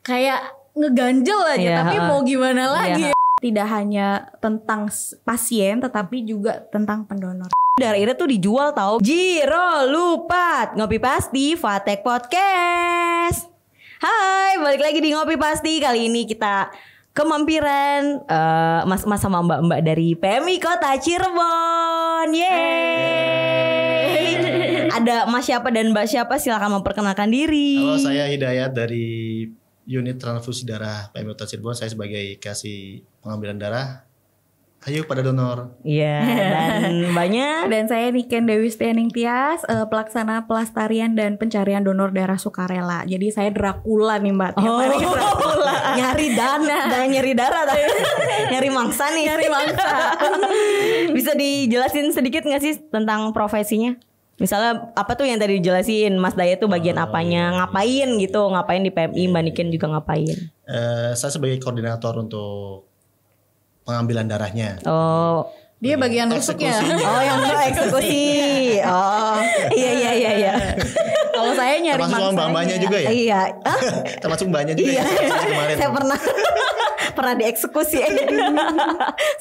kayak ngeganjel aja, tapi mau gimana lagi. Tidak hanya tentang pasien tetapi juga tentang pendonor. Darah Ira tuh dijual tau. Jiro Lupat, Ngopi Pasti Fatek Podcast. Hai, balik lagi di Ngopi Pasti. Kali ini kita kemampiran mas-mas sama mbak-mbak dari PMI Kota Cirebon. Yeay. Ada mas siapa dan mbak siapa, silakan memperkenalkan diri. Halo, saya Hidayat dari unit transfusi darah PMI Kota Cirebon. Saya sebagai kasih pengambilan darah. Ayo pada donor. Iya, dan mbaknya. Dan saya Niken Dewi Stianing Tias, pelaksana pelestarian dan pencarian donor darah sukarela. Jadi saya Dracula nih mbak. Dracula. Nyari dana, nyari darah, nyari mangsa nih. Nyari mangsa. Bisa dijelasin sedikit nggak sih tentang profesinya? Misalnya apa tuh yang tadi dijelasin Mas Daya tuh bagian apanya, ngapain gitu, ngapain di PMI, Mbak Niken juga ngapain? Saya sebagai koordinator untuk pengambilan darahnya. Oh, dia bagian rusuknya. Oh, yang eksekusi. Oh, iya. Kalau saya nyari termasuk mbak-mbaknya juga ya? Iya. Termasuk mbaknya juga ya? Saya pernah dieksekusi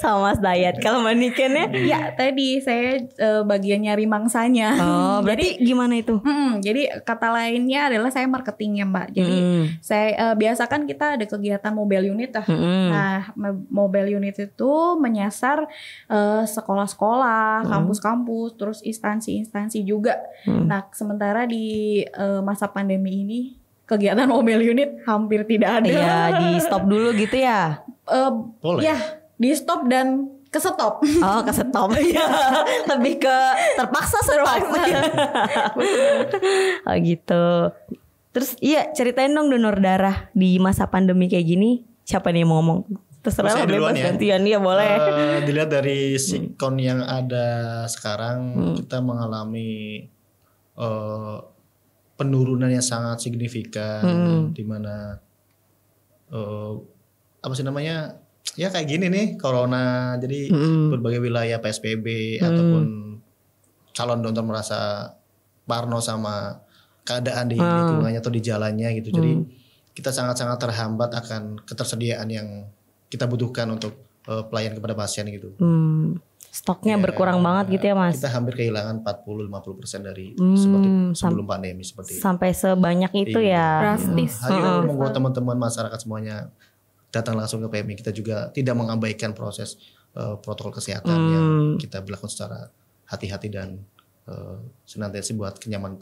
sama Mas Dayat. Kalau Mbak Niken ya tadi saya bagian nyari mangsanya. Oh, berarti gimana itu? Jadi kata lainnya adalah saya marketingnya mbak. Jadi saya biasakan kita ada kegiatan mobile unit lah. Nah, mobile unit itu menyasar sekolah-sekolah, kampus-kampus, terus instansi-instansi juga. Nah, sementara di masa pandemi ini kegiatan mobile unit hampir tidak ada. Iya, di stop dulu gitu ya? Boleh. Ya, di stop dan ke stop. Oh, ke stop. Lebih ke terpaksa stop. Oh gitu. Terus iya, ceritain dong donor darah di masa pandemi kayak gini. Siapa nih yang mau ngomong? Terserah lah, bebas gantian ya boleh. Dilihat dari sikon yang ada sekarang, kita mengalami penurunan yang sangat signifikan, di mana apa sih namanya, ya kayak gini nih corona, jadi berbagai wilayah PSBB ataupun calon donor merasa parno sama keadaan di lingkungannya atau di jalannya gitu, jadi kita sangat-sangat terhambat akan ketersediaan yang kita butuhkan untuk pelayan kepada pasien gitu. Stoknya berkurang banget gitu ya Mas. Kita hampir kehilangan 40-50% dari seperti sebelum pandemi seperti itu. Sampai sebanyak itu ya. Drastis. Ayo monggo teman-teman masyarakat semuanya datang langsung ke PMI. Kita juga tidak mengabaikan proses protokol kesehatan yang kita berlakukan secara hati-hati dan senantiasa buat kenyamanan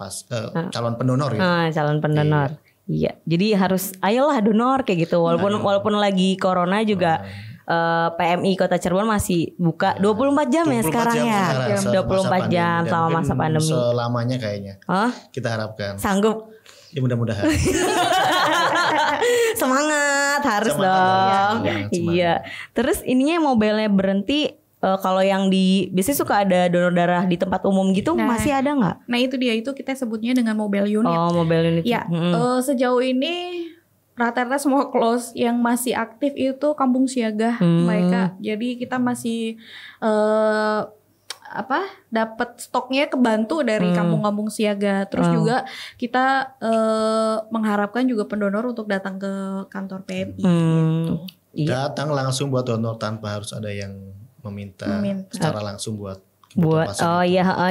calon pendonor ya. Calon pendonor. Iya. Jadi harus ayolah donor kayak gitu. Walaupun lagi corona juga PMI Kota Cirebon masih buka 24 jam ya sekarang ya. 24 jam selama masa pandemi. Selamanya kayaknya. Kita harapkan. Sanggup. Ya mudah-mudahan. Semangat harus dong. Iya. Terus ininya mobilnya berhenti. Kalau yang di biasanya suka ada donor darah di tempat umum gitu, masih ada nggak? Nah itu dia, itu kita sebutnya dengan mobile unit. Oh, mobile unit. Ya, sejauh ini rata-rata semua close. Yang masih aktif itu kampung siaga mereka. Jadi kita masih dapat stoknya kebantu dari kampung-kampung siaga. Terus juga kita mengharapkan juga pendonor untuk datang ke kantor PMI gitu. Datang langsung buat donor tanpa harus ada yang meminta. Secara langsung buat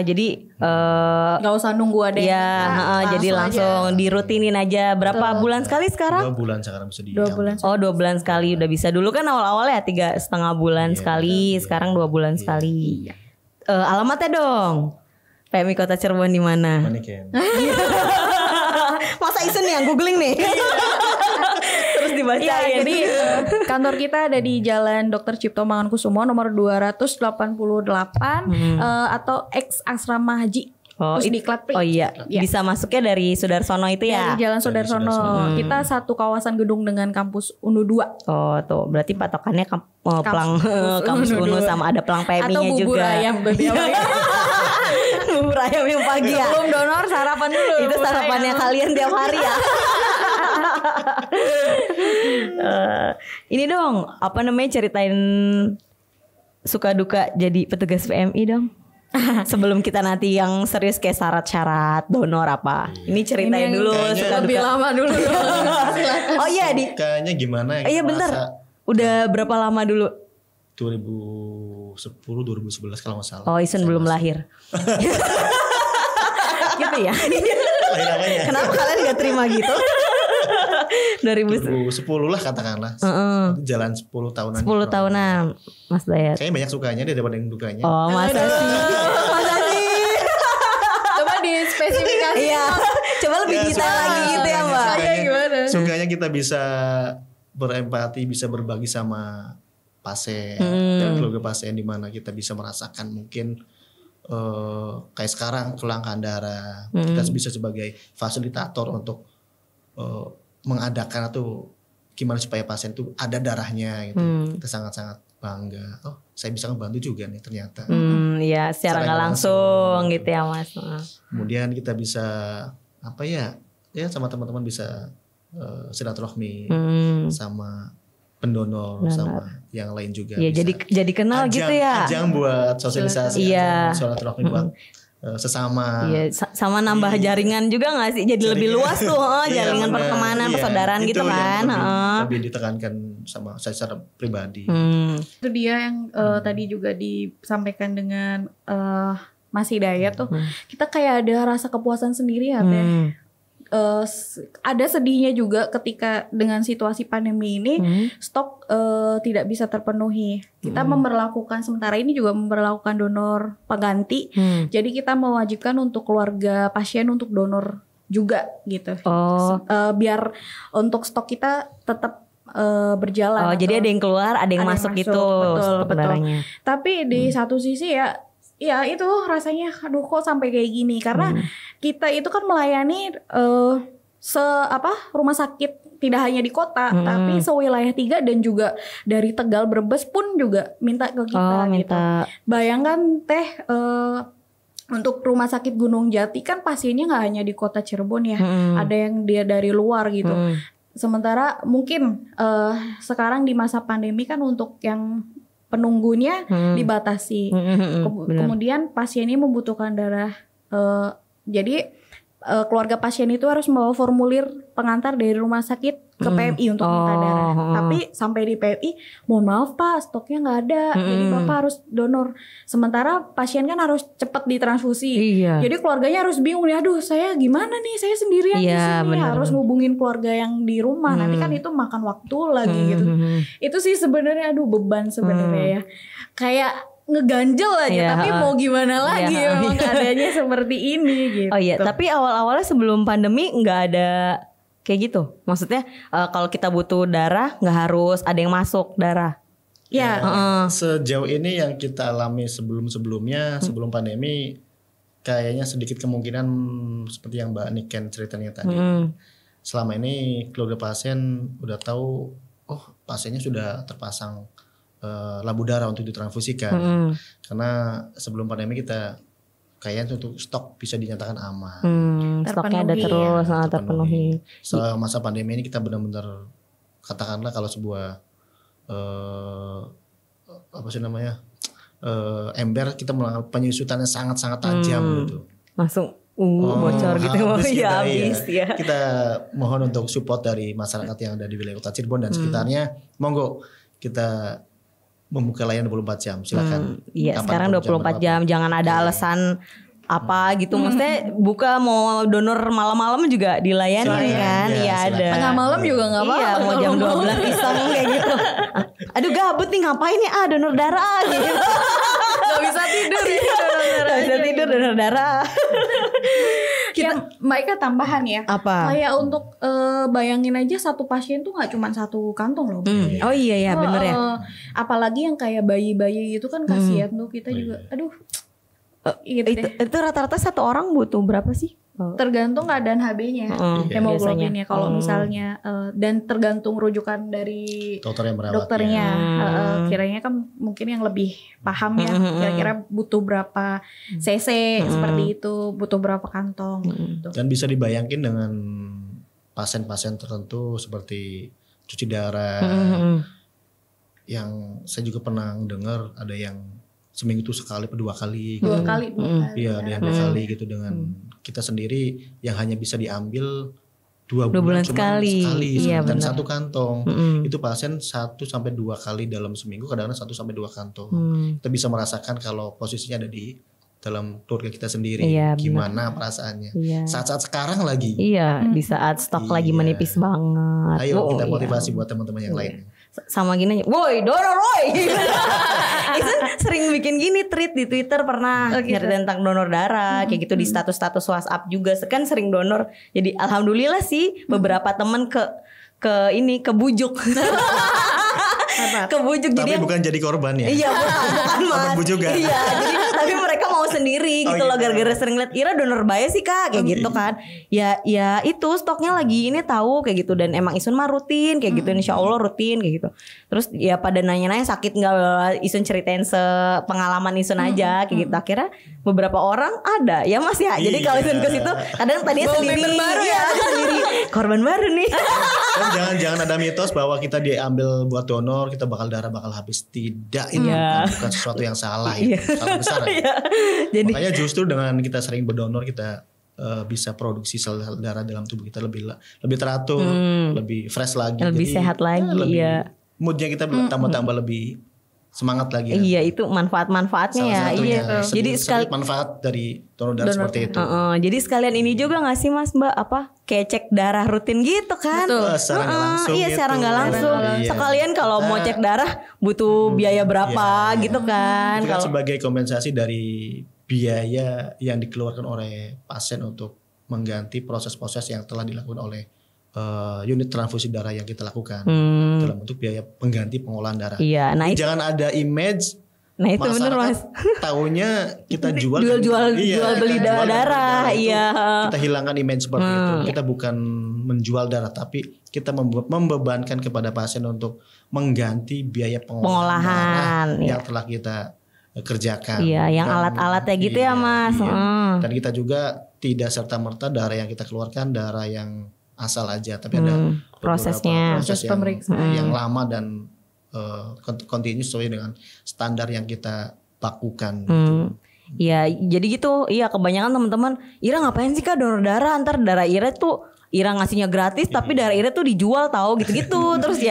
jadi nggak usah nunggu ada jadi langsung dirutinin aja. Berapa bulan sekali sekarang? 2 bulan sekarang bisa 2 bulan. 2 bulan sekali udah bisa. Dulu kan awal-awal ya 3,5 bulan sekali. Sekarang 2 bulan sekali. Alamatnya dong. PMI Kota Cirebon di mana? Masa Isen yang googling nih. Terus dibacain. Ya, jadi kantor kita ada di Jalan Dr. Cipto Mangunkusumo nomor 288 atau X Asrama Haji. Pusdiklat. Bisa masuknya dari Sudarsono itu ya? Dari Jalan Sudarsono. Kita satu kawasan gedung dengan kampus UNU 2. Oh tuh, berarti patokannya kampus UNU sama ada pelang PMI-nya juga. Atau bubur ayam bubur ayam yang pagi ya? Belum donor, sarapan dulu. Itu sarapannya kalian tiap hari ya? Ini dong, ceritain suka duka jadi petugas PMI dong. Sebelum kita nanti yang serius kayak syarat-syarat donor apa. Ini ceritain Ini dulu kayaknya suka Lebih duka. lama dulu dong. Oh iya di. Kayaknya gimana ya? Iya bener. Udah berapa lama dulu? 2010 2011 kalau nggak salah. Oh Isun belum lahir. Gitu ya. Lahir Kenapa kalian gak terima gitu? 2010 lah katakanlah. Jalan 10 tahunan. 10 tahunan Mas Dayat. Kayaknya banyak sukanya daripada yang dukanya. Oh masa sih? Masa sih? Coba dispesifikasi. Iya. Coba lebih detail lagi gitu ya Mbak. Saya gimana? Sukanya kita bisa berempati, bisa berbagi sama pasien dan keluarga pasien, di mana kita bisa merasakan mungkin kayak sekarang kelangkaan darah. Kita bisa sebagai fasilitator untuk mengadakan atau gimana supaya pasien itu ada darahnya gitu. Kita sangat-sangat bangga. Oh, saya bisa ngebantu juga nih ternyata. Ya secara nggak langsung gitu ya Mas. Kemudian kita bisa apa ya? Ya sama teman-teman bisa silaturahmi sama pendonor sama yang lain juga. Iya bisa. jadi kenal gitu ya. Ajang buat sosialisasi, Iya. silaturahmi buat sesama. Iya, sama nambah jaringan juga gak sih? Jadi lebih luas tuh, Iya, jaringan bener. persaudaraan, Iya, persaudaraan itu gitu yang kan. lebih ditekankan sama saya secara pribadi. Itu dia yang tadi juga disampaikan dengan Mas Hidayat tuh. Kita kayak ada rasa kepuasan sendiri ya Teh. Ada sedihnya juga ketika dengan situasi pandemi ini stok tidak bisa terpenuhi. Kita memperlakukan sementara ini juga memperlakukan donor pengganti. Jadi kita mewajibkan untuk keluarga pasien untuk donor juga gitu. Biar untuk stok kita tetap berjalan. Jadi ada yang keluar, ada yang masuk gitu. Betul. Tapi di satu sisi ya itu rasanya aduh kok sampai kayak gini karena kita itu kan melayani rumah sakit tidak hanya di kota tapi sewilayah 3 dan juga dari Tegal Brebes pun juga minta ke kita gitu. Bayangkan Teh untuk rumah sakit Gunung Jati kan pasiennya nggak hanya di kota Cirebon ya, ada yang dia dari luar gitu. Sementara mungkin sekarang di masa pandemi kan untuk yang penunggunya dibatasi. Kemudian pasiennya membutuhkan darah. Jadi keluarga pasien itu harus membawa formulir pengantar dari rumah sakit ke PMI untuk minta darah. Tapi sampai di PMI, mohon maaf Pak, stoknya nggak ada. Jadi Bapak harus donor. Sementara pasien kan harus cepat ditransfusi. Jadi keluarganya harus bingung nih, aduh saya gimana nih, saya sendirian di sini, harus hubungin keluarga yang di rumah. Nanti kan itu makan waktu lagi gitu. Itu sih sebenarnya aduh beban sebenarnya ya. Kayak ngeganjel aja, tapi mau gimana lagi memang keadaannya seperti ini gitu. Oh iya, tapi awal-awalnya sebelum pandemi nggak ada kayak gitu. Maksudnya kalau kita butuh darah nggak harus ada yang masuk darah. Ya. Sejauh ini yang kita alami sebelum-sebelumnya, sebelum pandemi, kayaknya sedikit kemungkinan seperti yang Mbak Niken ceritanya tadi. Selama ini keluarga pasien udah tahu, oh pasiennya sudah terpasang lampu darah untuk ditransfusikan. Karena sebelum pandemi kita kayaknya untuk stok bisa dinyatakan aman. Stoknya ada terus, terpenuhi. Selama masa pandemi ini kita benar-benar katakanlah kalau sebuah apa sih namanya ember, kita melakukan penyusutannya sangat-sangat tajam gitu. Langsung bocor gitu. Habis ya. Kita mohon untuk support dari masyarakat yang ada di wilayah Kota Cirebon dan sekitarnya. Monggo kita membuka layanan 24 jam, silakan. Iya, sekarang 24 jam, jangan ada alasan apa gitu. Maksudnya buka mau donor malam-malam juga dilayani kan. Iya ada. Tengah malam juga enggak apa-apa. Iya, mau jam 12 iseng kayak gitu. Aduh gabut nih ngapain nih donor darah gitu. Gak bisa tidur ya donor darah. Gak bisa tidur donor darah. Mbak Ika tambahan ya. Apa? Kayak untuk bayangin aja satu pasien tuh nggak cuma satu kantong loh. Oh iya ya bener ya. Apalagi yang kayak bayi-bayi itu kan kasihan tuh kita juga. Aduh. Itu rata-rata satu orang butuh berapa sih? Tergantung keadaan HB-nya, hemoglobinnya. Kalau misalnya dan tergantung rujukan dari dokter yang merawat. Dokternya, kiranya kan mungkin yang lebih paham ya. Kira-kira butuh berapa cc seperti itu, butuh berapa kantong. Gitu. Dan bisa dibayangkan dengan pasien-pasien tertentu seperti cuci darah. Yang saya juga pernah dengar ada yang seminggu itu sekali atau 2 kali. Dua kali. Iya, ada yang 2 kali gitu dengan kita sendiri yang hanya bisa diambil 2 bulan sekali. Iya, dan benar. 1 kantong. Itu pasien 1 sampai 2 kali dalam seminggu, kadang-kadang 1 sampai 2 kantong. Kita bisa merasakan kalau posisinya ada di dalam keluarga kita sendiri, Iya, gimana perasaannya. Iya. Saat-saat sekarang lagi. Iya, di saat stok lagi Iya. menipis banget. Ayo kita iya. motivasi buat teman-teman yang lain. Sama gini aja, woi donor woi. Itu sering bikin gini tweet di Twitter pernah nyari tentang donor darah kayak gitu di status-status WhatsApp juga kan sering donor. Jadi alhamdulillah sih beberapa temen kebujuk. Kebujuk Tapi jadi bukan jadi korban ya. Iya bukan Korban Mas. bujukan. Iya jadi tapi mereka mau sendiri gitu loh gitu. gara-gara sering lihat Ira donor bayi sih kak kayak gitu kan. Ya itu stoknya lagi ini tahu kayak gitu dan emang Isun mah rutin kayak gitu insya Allah rutin kayak gitu. Terus ya pada nanya-nanya sakit nggak Isun ceritain pengalaman Isun aja kayak gitu. Akhirnya beberapa orang ada ya Mas ya. Jadi kalau Isun ke situ kadang tadinya sendiri ya sendiri korban baru nih. Dan jangan ada mitos bahwa kita diambil buat donor kita bakal darah bakal habis. Tidak, itu bukan sesuatu yang salah, itu salah besar. Jadi makanya justru dengan kita sering berdonor kita bisa produksi sel darah dalam tubuh kita lebih teratur, lebih fresh lagi, lebih sehat lagi, lebih moodnya kita tambah lebih semangat lagi. Iya itu manfaat-manfaatnya ya. Iya. Jadi sekali manfaat dari donor darah seperti itu. Jadi sekalian ini juga nggak sih Mas Mbak kayak cek darah rutin gitu kan? Secara nggak langsung. Iya secara nggak langsung. Sekalian kalau mau cek darah butuh biaya berapa gitu kan? Itu kan sebagai kompensasi dari biaya yang dikeluarkan oleh pasien untuk mengganti proses-proses yang telah dilakukan oleh unit transfusi darah yang kita lakukan dalam bentuk biaya pengganti pengolahan darah. Iya, nah jangan ada image. Nah itu benar Mas. Taunya kita jual beli darah. Iya. Kita hilangkan image seperti itu. Kita bukan menjual darah, tapi kita membebankan kepada pasien untuk mengganti biaya pengolahan darah yang telah kita kerjakan. Iya, yang alat-alatnya gitu ya Mas. Dan kita juga tidak serta-merta darah yang kita keluarkan darah yang asal aja, tapi ada prosesnya, proses yang lama dan continue sesuai dengan standar yang kita bakukan. Iya, jadi gitu. Iya, kebanyakan teman-teman, Ira ngapain sih kak donor darah? Antar darah Ira tuh Ira ngasihnya gratis, tapi darah Ira tuh dijual tahu gitu-gitu. Terus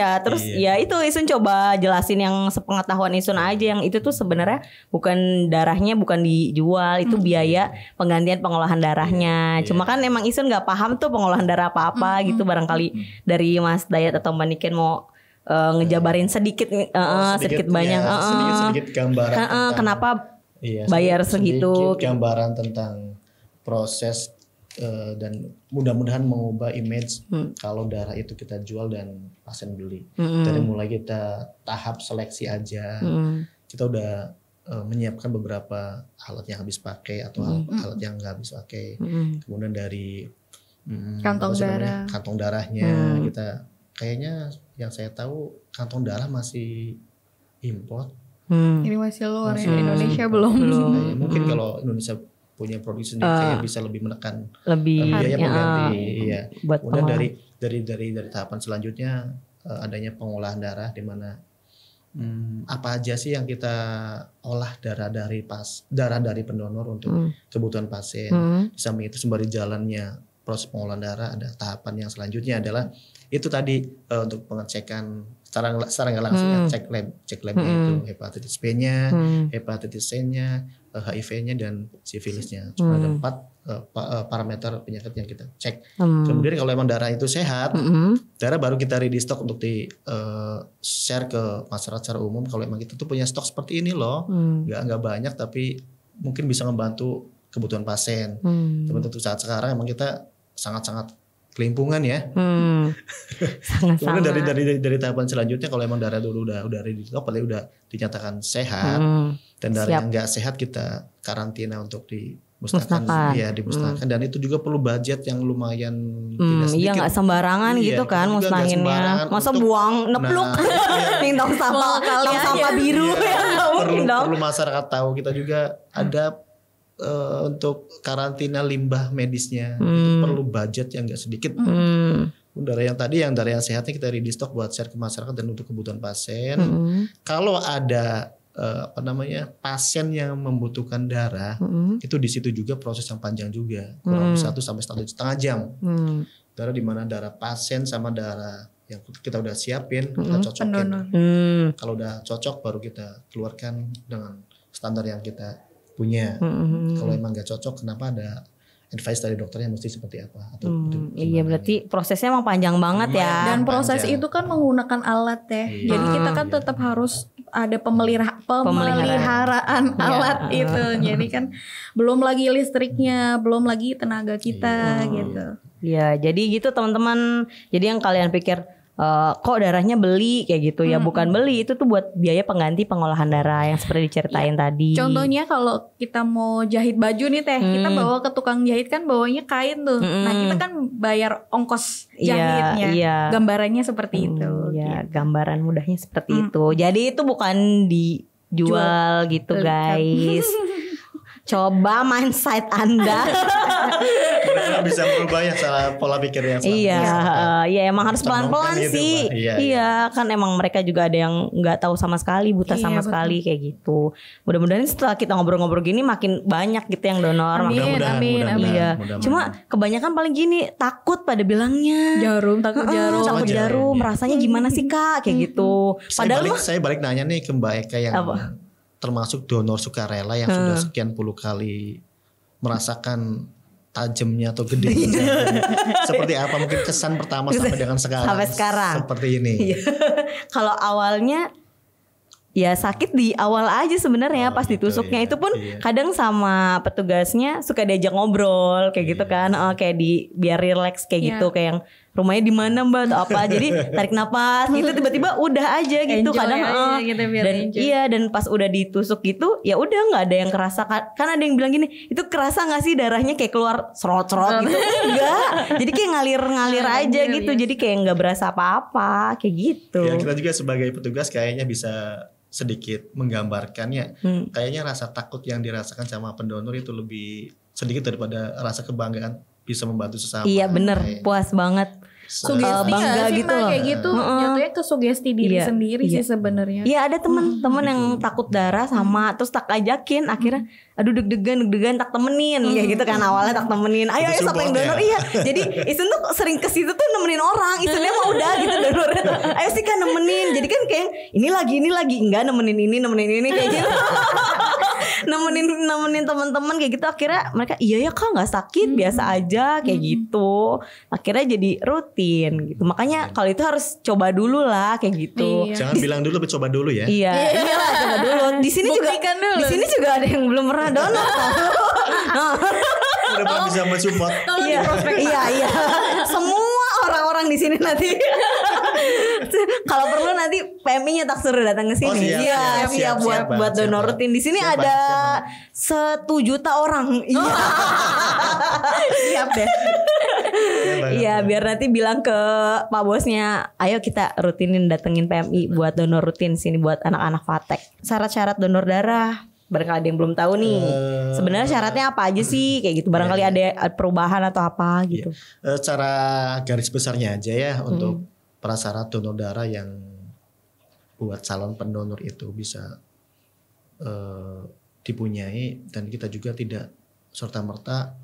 ya itu Isun coba jelasin yang sepengetahuan Isun aja, yang itu tuh sebenarnya bukan darahnya bukan dijual, itu biaya penggantian pengolahan darahnya. Cuma kan emang Isun nggak paham tuh pengolahan darah apa-apa gitu. Barangkali dari Mas Dayat atau Mbak Niken mau ngejabarin sedikit banyak sedikit gambaran kenapa bayar segitu, sedikit gambaran tentang proses dan mudah-mudahan mengubah image kalau darah itu kita jual dan pasien beli. Dari mulai kita tahap seleksi aja, kita udah menyiapkan beberapa alat yang habis pakai atau alat yang nggak habis pakai. Kemudian dari kantong darahnya kita kayaknya yang saya tahu kantong darah masih import. Ini masih luar ya, Indonesia belum. Mungkin kalau Indonesia punya produksi sendiri kayak bisa lebih menekan biaya pengganti. Iya. Kemudian dari tahapan selanjutnya adanya pengolahan darah di mana apa aja sih yang kita olah darah dari pendonor untuk kebutuhan pasien. Di samping itu sembari jalannya proses pengolahan darah ada tahapan yang selanjutnya adalah itu tadi untuk pengecekan secara nggak langsung cek labnya itu hepatitis B-nya, hepatitis C-nya, HIV-nya dan sifilisnya. Cuma ada 4 parameter penyakit yang kita cek. Kemudian kalau emang darah itu sehat, darah baru kita ready stock untuk di share ke masyarakat secara umum. Kalau emang kita tuh punya stok seperti ini loh, nggak banyak tapi mungkin bisa membantu kebutuhan pasien. Tapi tentu saat sekarang emang kita sangat-sangat kelimpungan ya. Kemudian dari tahapan selanjutnya kalau emang darah dulu udah ready stock, paling udah dinyatakan sehat dan darah yang nggak sehat kita karantina untuk dimusnahkan. Ya dimusnahkan dan itu juga perlu budget yang lumayan tidak sedikit. Iya nggak sembarangan gitu kan musnahinnya. Masa buang nepluk tong sampah biru perlu masyarakat tahu kita juga ada untuk karantina limbah medisnya itu perlu budget yang gak sedikit. Darah yang sehatnya kita ready stock buat share ke masyarakat dan untuk kebutuhan pasien. Kalau ada pasien yang membutuhkan darah itu di situ juga proses yang panjang juga, kurang lebih 1 sampai 1,5 jam. Darah di mana darah pasien sama darah yang kita udah siapin kita cocokin. Kalau udah cocok baru kita keluarkan dengan standar yang kita punya. Kalau emang nggak cocok, kenapa ada advice dari dokternya mesti seperti apa? Atau iya berarti prosesnya emang panjang banget ya. Dan proses itu kan menggunakan alat ya. Jadi kita kan tetap harus ada pemeliharaan alat itu. Jadi kan belum lagi listriknya, belum lagi tenaga kita gitu. Ya, jadi gitu teman-teman. Jadi yang kalian pikir kok darahnya beli kayak gitu ya, bukan beli, itu tuh buat biaya pengganti pengolahan darah yang seperti diceritain tadi. Contohnya kalau kita mau jahit baju nih Teh, kita bawa ke tukang jahit kan bawanya kain tuh. Nah kita kan bayar ongkos jahitnya. Gambarannya seperti itu. Ya, gambaran mudahnya seperti itu. Jadi itu bukan dijual gitu guys. Coba mindset Anda. Mereka bisa merubah ya salah pola pikir yang selama iya emang harus pelan-pelan gitu, sih. Iya, kan emang mereka juga ada yang nggak tahu sama sekali, buta sama sekali kayak gitu. Mudah-mudahan setelah kita ngobrol-ngobrol gini makin banyak gitu yang donor. Amin. Iya. Cuma kebanyakan paling gini takut pada bilangnya. Takut jarum. Rasanya gimana sih Kak? Kayak gitu. Padahal saya balik nanya nih ke Mbak Eka yang termasuk donor sukarela yang sudah sekian puluh kali merasakan tajamnya atau gedenya seperti apa mungkin kesan pertama sampai dengan sekarang seperti ini. Kalau awalnya ya sakit di awal aja sebenarnya pas ditusuknya itu pun kadang sama petugasnya suka diajak ngobrol kayak gitu kan, kayak biar relax kayak gitu, kayak yang rumahnya di mana Mbak atau apa, jadi tarik napas gitu tiba-tiba udah aja gitu enjoy kadang gitu, dan dan pas udah ditusuk gitu ya udah nggak ada yang kerasa kan ada yang bilang gini, itu kerasa nggak sih darahnya kayak keluar serot-serot gitu enggak, jadi kayak ngalir aja gitu, jadi kayak nggak berasa apa-apa kayak gitu. Ya kita juga sebagai petugas kayaknya bisa sedikit menggambarkannya, kayaknya rasa takut yang dirasakan sama pendonor itu lebih sedikit daripada rasa kebanggaan bisa membantu sesama. Iya bener, puas banget. Sugesti bangga gitu loh. Kayak gitu jatuhnya ke sugesti diri sendiri sih sebenarnya. Iya ada teman-teman yang takut darah sama terus tak ajakin akhirnya aduh deg-degan tak temenin kayak gitu kan, awalnya tak temenin ayo siapa yang donor jadi Isun tuh sering ke situ tuh nemenin orang, Isunnya mau udah gitu donornya tuh ayo sih kan nemenin, jadi kan kayak ini lagi enggak nemenin ini kayak gitu. nemenin teman-teman kayak gitu, akhirnya mereka iya ya Kak nggak sakit biasa aja kayak gitu, akhirnya jadi rutin gitu. Makanya kalau itu harus coba dulu lah kayak gitu. Jangan bilang dulu tapi coba dulu ya. Iyalah coba dulu. Di sini juga ada yang belum pernah donor. Udah bisa mensupport. Iya. Semua orang-orang di sini nanti kalau perlu nanti PMI-nya tak suruh datang ke sini. Siap buat donor rutin. Di sini ada 1 juta orang. Iya. Siap deh. Iya, biar nanti bilang ke Pak Bosnya, ayo kita rutinin datengin PMI buat donor rutin sini buat anak-anak Fatek. Syarat-syarat donor darah. Barangkali ada yang belum tahu nih. Sebenarnya syaratnya apa aja sih kayak gitu. Barangkali ada perubahan atau apa gitu. Cara garis besarnya aja ya untuk prasyarat donor darah yang buat calon pendonor itu bisa dipunyai, dan kita juga tidak serta-merta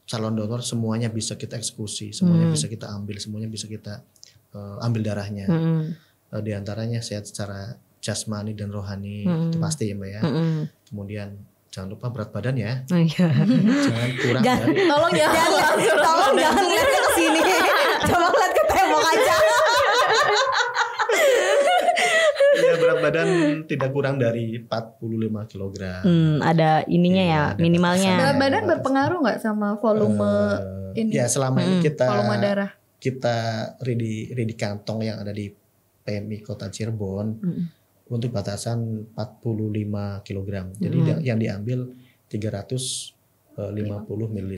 calon donor semuanya bisa kita eksekusi, semuanya bisa kita ambil, semuanya bisa kita ambil darahnya. Di antaranya sehat secara jasmani dan rohani, itu pasti ya Mbak ya. Kemudian jangan lupa berat badan ya. Jangan kurang dari. Tolong jangan lihat ke sini. Coba lihat ke tembok aja. Ya, berat badan tidak kurang dari 45 kg. Ada ininya ya, minimalnya. Berat badan berpengaruh nggak sama volume ini? Ya selama ini volume darah. Kita ready kantong yang ada di PMI Kota Cirebon untuk batasan 45 kg. Jadi yang diambil 350 ml.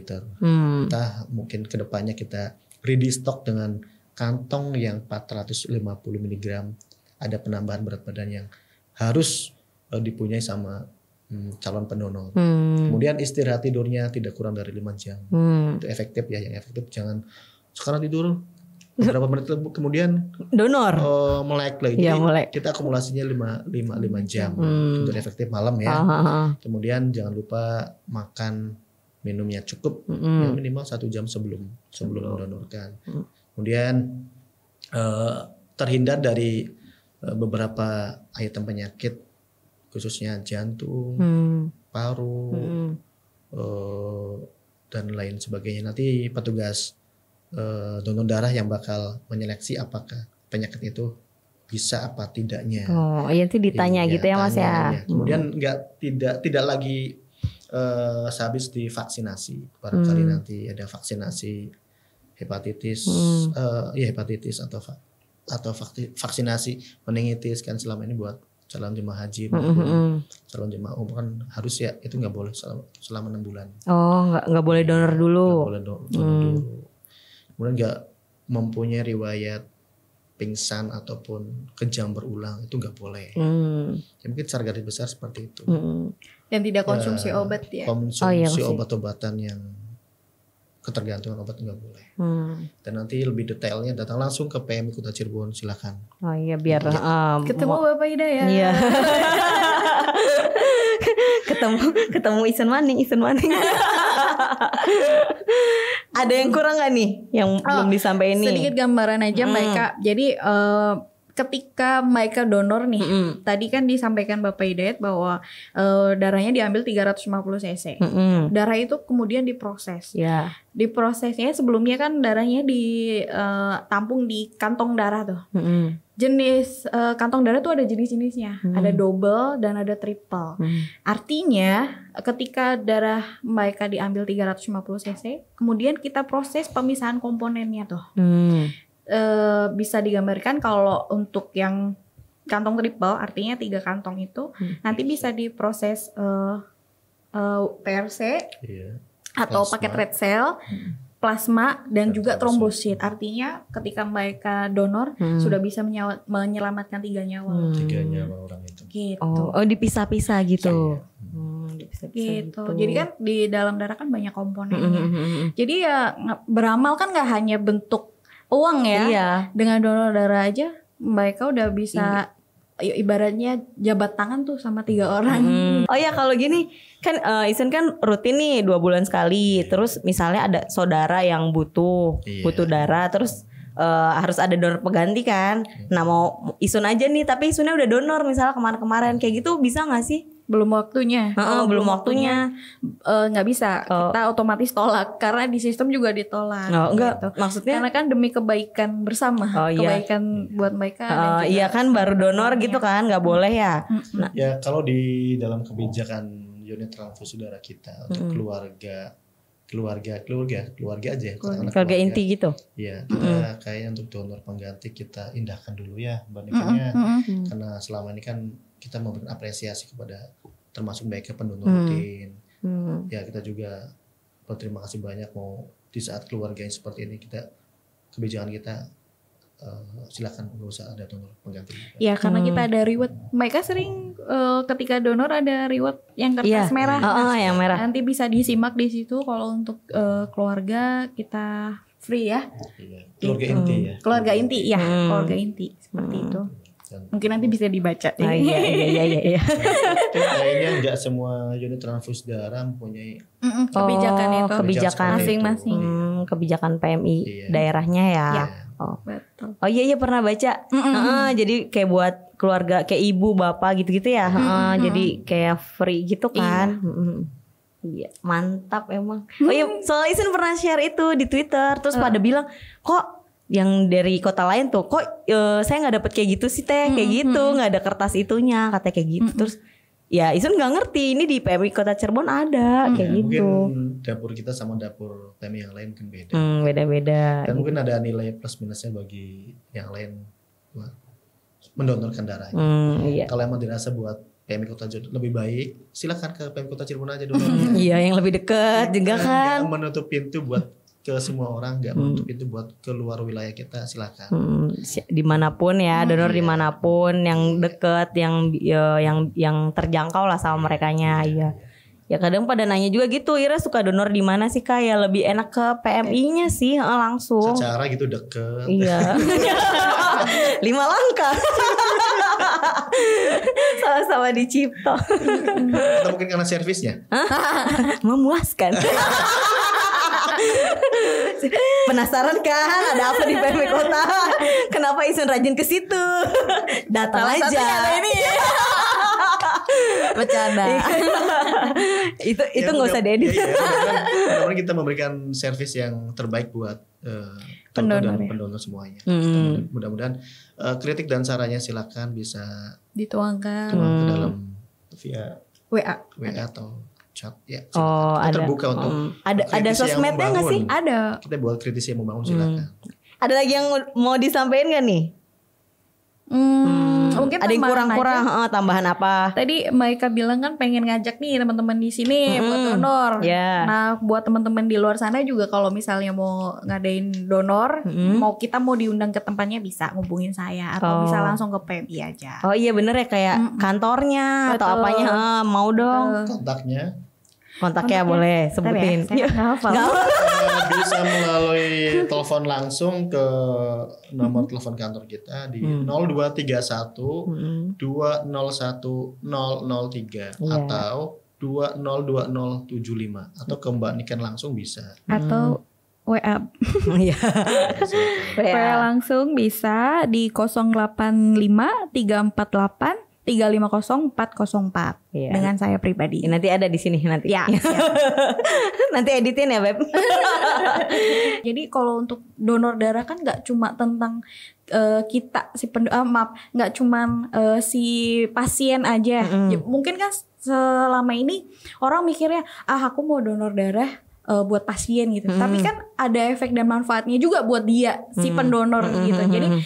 Entah mungkin kedepannya kita ready stock dengan kantong yang 450 mg. Ada penambahan berat badan yang harus dipunyai sama calon pendonor. Kemudian istirahat tidurnya tidak kurang dari 5 jam. Itu efektif ya, yang efektif jangan sekarang tidur beberapa menit kemudian donor melek lagi. Jadi kita akumulasinya 5 jam untuk efektif malam ya. Kemudian jangan lupa makan minumnya cukup ya, minimal 1 jam sebelum mendonorkan. Kemudian terhindar dari beberapa item penyakit khususnya jantung, paru, dan lain sebagainya. Nanti petugas donor darah yang bakal menyeleksi apakah penyakit itu bisa apa tidaknya. Oh, itu ditanya gitu ya Mas ya. Kemudian tidak lagi sehabis divaksinasi. Barangkali nanti ada vaksinasi hepatitis, hepatitis atau vaksinasi meningitis kan selama ini buat calon jemaah haji maupun calon jemaah umroh kan harus ya, itu nggak boleh selama 6 bulan. Oh, nggak boleh donor dulu. Nggak boleh donor dulu. Kemudian nggak mempunyai riwayat pingsan ataupun kejang berulang, itu nggak boleh. Ya, mungkin secara garis besar seperti itu. Dan tidak konsumsi obat ya. Konsumsi obat-obatan yang ketergantungan obat nggak boleh. Dan nanti lebih detailnya datang langsung ke PMI Kota Cirebon, silakan. Oh iya, biar ketemu Bapak Hidayat. Iya. ketemu Isen Maning. Ada yang kurang gak nih yang belum disampaikan nih? Sedikit gambaran aja Mbak Eka. Jadi ketika Mbak Eka donor nih, tadi kan disampaikan Bapak Hidayat bahwa darahnya diambil 350 cc. Darah itu kemudian diproses. Yeah. Diprosesnya sebelumnya kan darahnya ditampung di kantong darah tuh. Jenis kantong darah tuh ada jenis-jenisnya. Ada double dan ada triple. Artinya ketika darah Mbak Eka diambil 350 cc, kemudian kita proses pemisahan komponennya tuh. Bisa digambarkan kalau untuk yang kantong triple, artinya 3 kantong itu nanti bisa diproses PRC atau paket red cell, plasma dan juga trombosit. Artinya ketika mereka donor sudah bisa menyelamatkan 3 nyawa. 3 nyawa orang itu. Gitu. Oh, dipisah-pisah gitu. Gitu. Jadi kan di dalam darah kan banyak komponennya. Jadi ya beramal kan nggak hanya bentuk uang ya. Iya. Dengan donor darah aja mereka udah bisa ibaratnya jabat tangan tuh sama 3 orang. Oh ya, kalau gini kan Isen kan rutin nih 2 bulan sekali. Terus misalnya ada saudara yang butuh darah, terus harus ada donor pengganti kan. Nah, mau Isun aja nih tapi Isunnya udah donor misalnya kemarin-kemarin, kayak gitu bisa gak sih? Belum waktunya. Belum waktunya. Nggak bisa. Kita otomatis tolak karena di sistem juga ditolak. Enggak. Gitu. Maksudnya karena kan demi kebaikan bersama. Kebaikan buat mereka. Iya kan baru donor gitu kan, nggak boleh ya. Nah, ya kalau di dalam kebijakan unit transfusi darah kita untuk keluarga aja, keluarga inti gitu. Iya, kita kayaknya untuk donor pengganti kita indahkan dulu ya bandingkannya, karena selama ini kan kita memberikan apresiasi kepada termasuk mereka pendonor rutin. Ya, kita juga berterima kasih banyak mau di saat keluarga yang seperti ini kebijakan kita silakan nggak usah ada donor pengganti. Ya karena kita ada reward. Mereka sering ketika donor ada reward yang kertas merah. Yang merah. Nanti bisa disimak di situ. Kalau untuk keluarga kita free ya. Keluarga inti ya. Keluarga inti ya. Keluarga inti seperti itu. Mungkin nanti bisa dibaca. Iya. Kayaknya nggak semua unit transfusi darah mempunyai kebijakan itu. Kebijakan masing-masing. Kebijakan PMI daerahnya ya. Oh, betul. Oh iya pernah baca. Jadi kayak buat keluarga kayak ibu bapak gitu-gitu ya. Jadi kayak free gitu kan. Iya, mantap emang. Oh iya, soal Isen pernah share itu di Twitter, terus pada bilang, "Kok yang dari kota lain tuh kok saya nggak dapet kayak gitu sih teh, kayak gitu nggak ada kertas itunya," katanya kayak gitu. Terus ya Isun nggak ngerti, ini di PMI Kota Cirebon ada kayak gitu. Mungkin dapur kita sama dapur PMI yang lain mungkin beda. Beda-beda. Dan mungkin ada nilai plus minusnya bagi yang lain mendonorkan darahnya. Iya. Kalau emang dirasa buat PMI Kota Cirebon lebih baik, silakan ke PMI Kota Cirebon aja donornya. Iya, yang lebih dekat juga kan. Nggak menutup pintu buat ke semua orang, nggak menutup itu buat keluar wilayah kita, silakan. Dimanapun ya, donor dimanapun yang deket, yang terjangkau lah sama merekanya. Iya. Ya kadang pada nanya juga gitu, Ira suka donor di mana sih Kak? Ya lebih enak ke PMI-nya sih langsung. Secara gitu deket. Iya. 5 langkah. Sama-sama dicipta. Atau mungkin karena servisnya. Memuaskan. Penasaran kan ada apa di PMI Kota? Kenapa Isun rajin ke situ? Datang Salah aja. satunya ada ini. Bercanda. itu nggak usah diedit. Mudah-mudahan kita memberikan servis yang terbaik buat Pendonor, dan pendonor semuanya. Mudah-mudahan kritik dan sarannya silakan bisa Dituangkan ke dalam via WA. atau chat ya. Oh, Kita ada. terbuka untuk Ada kritisi yang sosmednya nggak sih? membangun. Ada. Kita buat kritisi yang membangun silakan. Ada lagi yang mau disampaikan nggak nih? Mungkin Ada yang tambahan kurang-kurang, aja. Tambahan apa? Tadi Mbak Ika bilang kan pengen ngajak nih teman-teman di sini buat donor. Ya. Nah, buat teman-teman di luar sana juga kalau misalnya mau ngadain donor, kita mau diundang ke tempatnya bisa ngubungin saya atau bisa langsung ke PMI aja. Oh iya bener ya kayak kantornya atau Betul. apanya mau dong. Kontaknya Boleh sebutin. Saya nggak hafal. bisa melalui telepon langsung ke nomor telepon kantor kita di 0231 201 003 atau 202075 atau ke Mbak Niken langsung bisa. Atau WA. Iya. WA langsung bisa di 085 348 350404 Iya. dengan saya pribadi. Nanti ada di sini nanti. Ya. Nanti editin ya Beb. Jadi kalau untuk donor darah kan nggak cuma tentang kita nggak cuma si pasien aja. Mungkin kan selama ini orang mikirnya aku mau donor darah buat pasien gitu. Tapi kan ada efek dan manfaatnya juga buat dia si pendonor gitu. Jadi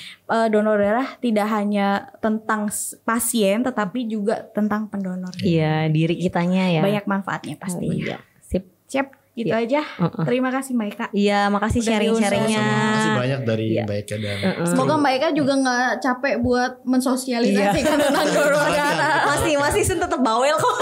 donor darah tidak hanya tentang pasien tetapi juga tentang pendonor. Iya, diri kitanya ya. Banyak manfaatnya pastinya. Iya. Sip. Siap, gitu aja. Terima kasih Mbak Ika. Iya, makasih Udah sharing-sharingnya. Terima kasih banyak dari Mbak Ika dan Semoga Mbak Ika juga nggak capek buat mensosialisasikan tentang donor darah. Masih Sun tetap bawel kok.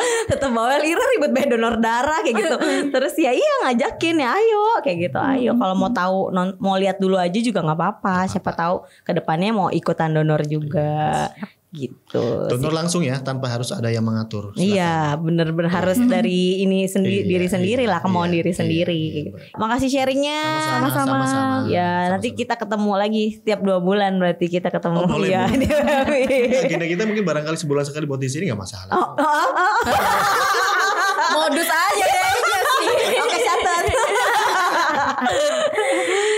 Tetap bawel, Ira ribet banget donor darah kayak gitu. Terus ya iya ngajakin ya ayo kayak gitu. Ayo kalau mau tahu mau lihat dulu aja juga nggak apa-apa. Siapa tahu kedepannya mau ikutan donor juga. Gitu. donor langsung ya tanpa harus ada yang mengatur. Iya, bener-bener harus dari ini diri sendiri lah, kemauan diri sendiri. Iya. Makasih sharingnya. Sama-sama. Ya, nanti kita ketemu lagi setiap 2 bulan berarti kita ketemu. Oh, boleh, ya. Agenda kita mungkin barangkali sebulan sekali buat di sini nggak masalah. Modus aja kayaknya sih. Oke, catat.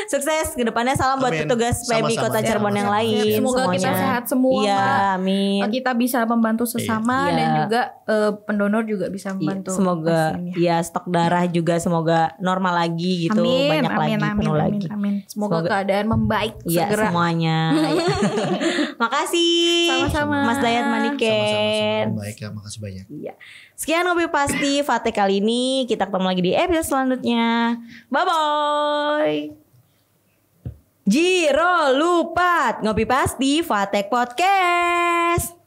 Sukses kedepannya, salam buat Amin. petugas PMI Sama-sama. Kota Cirebon yang lain. Semoga kita sehat semua, Iya, Mbak. amin. Kita bisa membantu sesama Iya. dan juga pendonor juga bisa membantu. Semoga pasiennya. ya stok darah juga semoga normal lagi gitu, banyak lagi penuh lagi. Amin. Semoga keadaan membaik Iya segera. semuanya. Ya. Makasih. Sama-sama. Mas Dayat Maniken. Sama-sama. Baik ya, makasih banyak. Iya. Sekian Ngopi Pasti Fate kali ini. Kita ketemu lagi di episode selanjutnya. Bye bye. Jiro Lupat Ngopi Pasti Fate Podcast.